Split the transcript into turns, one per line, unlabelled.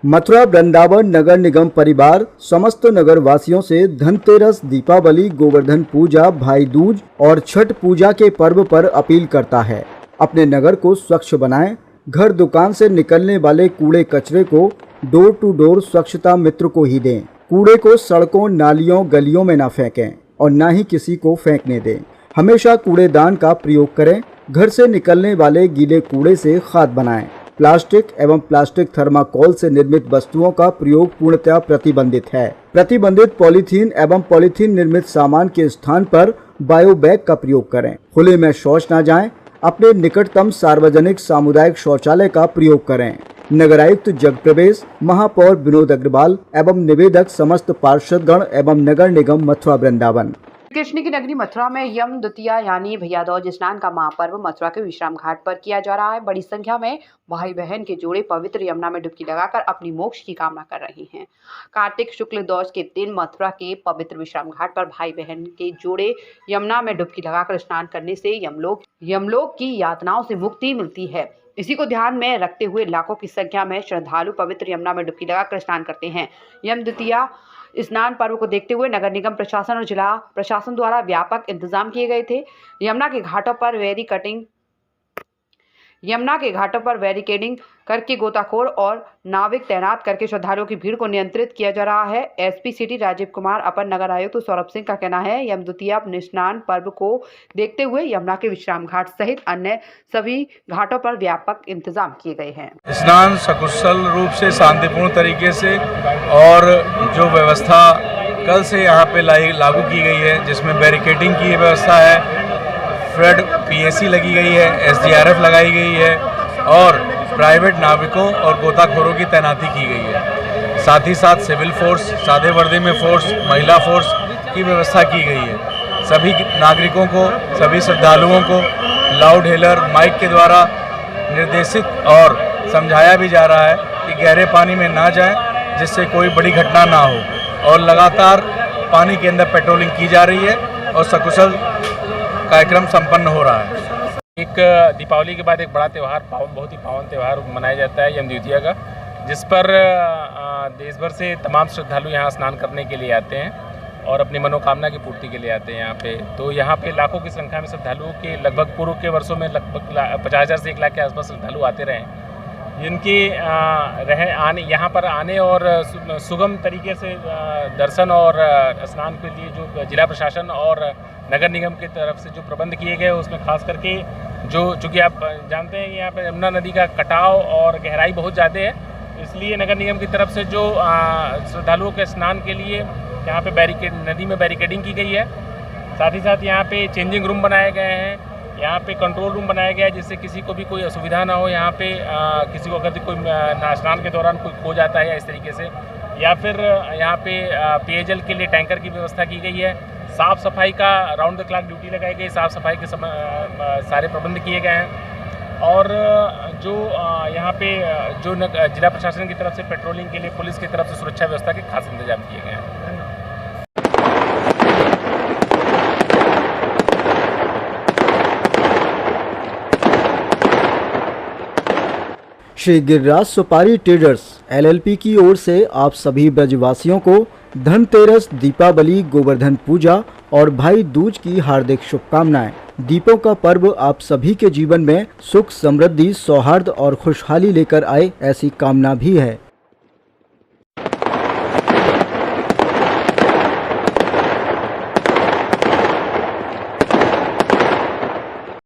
मथुरा वृंदावन नगर निगम परिवार समस्त नगर वासियों से धनतेरस, दीपावली, गोवर्धन पूजा, भाई दूज और छठ पूजा के पर्व पर अपील करता है। अपने नगर को स्वच्छ बनाएं। घर दुकान से निकलने वाले कूड़े कचरे को डोर टू डोर स्वच्छता मित्र को ही दें। कूड़े को सड़कों, नालियों, गलियों में न फेंकें और न ही किसी को फेंकने दें। हमेशा कूड़ेदान का प्रयोग करें। घर से निकलने वाले गीले कूड़े से खाद बनाएं। प्लास्टिक एवं प्लास्टिक थर्माकोल से निर्मित वस्तुओं का प्रयोग पूर्णतः प्रतिबंधित है। प्रतिबंधित पॉलीथीन एवं पॉलीथीन निर्मित सामान के स्थान पर बायो बैग का प्रयोग करें। खुले में शौच न जाएं। अपने निकटतम सार्वजनिक सामुदायिक शौचालय का प्रयोग करें। नगरायुक्त जगप्रवेश, महापौर विनोद अग्रवाल एवं निवेदक समस्त पार्षदगण एवं नगर निगम मथुरा वृंदावन।
कृष्ण की नगरी मथुरा में यम द्वितीया यानी भैया दूज स्नान का महापर्व मथुरा के विश्राम घाट पर किया जा रहा है। बड़ी संख्या में भाई बहन के जोड़े पवित्र यमुना में डुबकी लगाकर अपनी मोक्ष की कामना कर रहे हैं। कार्तिक शुक्ल दूज के दिन मथुरा के पवित्र विश्राम घाट पर भाई बहन के जोड़े यमुना में डुबकी लगाकर स्नान करने से यमलोक की यातनाओं से मुक्ति मिलती है। इसी को ध्यान में रखते हुए लाखों की संख्या में श्रद्धालु पवित्र यमुना में डुबकी लगाकर स्नान करते हैं। यम द्वितीया स्नान पर्व को देखते हुए नगर निगम प्रशासन और जिला प्रशासन द्वारा व्यापक इंतजाम किए गए थे। यमुना के घाटों पर बैरिकेडिंग करके गोताखोर और नाविक तैनात करके श्रद्धालुओं की भीड़ को नियंत्रित किया जा रहा है। एसपी सिटी राजीव कुमार, अपर नगर आयुक्त सौरभ सिंह का कहना है, यम द्वितीया स्नान पर्व को देखते हुए यमुना के विश्राम घाट सहित अन्य सभी घाटों पर व्यापक इंतजाम किए गए हैं।
स्नान सकुशल रूप से, शांतिपूर्ण तरीके से और जो व्यवस्था कल से यहाँ पे लागू की गई है, जिसमें बैरिकेडिंग की व्यवस्था है, फ्लड पीएसी लगी गई है, एसडीआरएफ लगाई गई है और प्राइवेट नाविकों और गोताखोरों की तैनाती की गई है। साथ ही साथ सिविल फोर्स, सादे वर्दी में फोर्स, महिला फोर्स की व्यवस्था की गई है। सभी नागरिकों को, सभी श्रद्धालुओं को लाउड हेलर माइक के द्वारा निर्देशित और समझाया भी जा रहा है कि गहरे पानी में ना जाएं, जिससे कोई बड़ी घटना ना हो। और लगातार पानी के अंदर पेट्रोलिंग की जा रही है और सकुशल कार्यक्रम संपन्न हो रहा है।
एक दीपावली के बाद एक बड़ा त्यौहार, बहुत ही पावन त्यौहार मनाया जाता है यम द्वितीया का, जिस पर देश भर से तमाम श्रद्धालु यहाँ स्नान करने के लिए आते हैं और अपनी मनोकामना की पूर्ति के लिए आते हैं यहाँ पे। तो यहाँ पे लाखों की संख्या में श्रद्धालुओं के लगभग पूर्व के वर्षों में लगभग 50,000 से 1 लाख के आसपास श्रद्धालु आते रहे, जिनकी यहाँ पर आने और सुगम तरीके से दर्शन और स्नान के लिए जो जिला प्रशासन और नगर निगम की तरफ से जो प्रबंध किए गए, उसमें खास करके चूँकि आप जानते हैं कि यहाँ पर यमुना नदी का कटाव और गहराई बहुत ज़्यादा है, इसलिए नगर निगम की तरफ से जो श्रद्धालुओं के स्नान के लिए यहाँ पे नदी में बैरिकेडिंग की गई है। साथ ही साथ यहाँ पे चेंजिंग रूम बनाए गए हैं, यहाँ पे कंट्रोल रूम बनाया गया है, जिससे किसी को भी कोई असुविधा ना हो। यहाँ पे किसी को अगर कोई स्नान के दौरान कोई खो जाता है या इस तरीके से, या फिर यहाँ पे पेयजल के लिए टैंकर की व्यवस्था की गई है। साफ़ सफाई का राउंड द क्लॉक ड्यूटी लगाई गई, साफ़ सफाई के सारे प्रबंध किए गए हैं। और जो यहाँ पे जो जिला प्रशासन की तरफ से पेट्रोलिंग के लिए पुलिस की तरफ से सुरक्षा व्यवस्था के खास इंतजाम किए गए हैं।
श्री गिरिराज सुपारी ट्रेडर्स एलएलपी की ओर से आप सभी ब्रजवासियों को धनतेरस, दीपावली, गोवर्धन पूजा और भाई दूज की हार्दिक शुभकामनाएं। दीपों का पर्व आप सभी के जीवन में सुख, समृद्धि, सौहार्द और खुशहाली लेकर आए, ऐसी कामना भी है।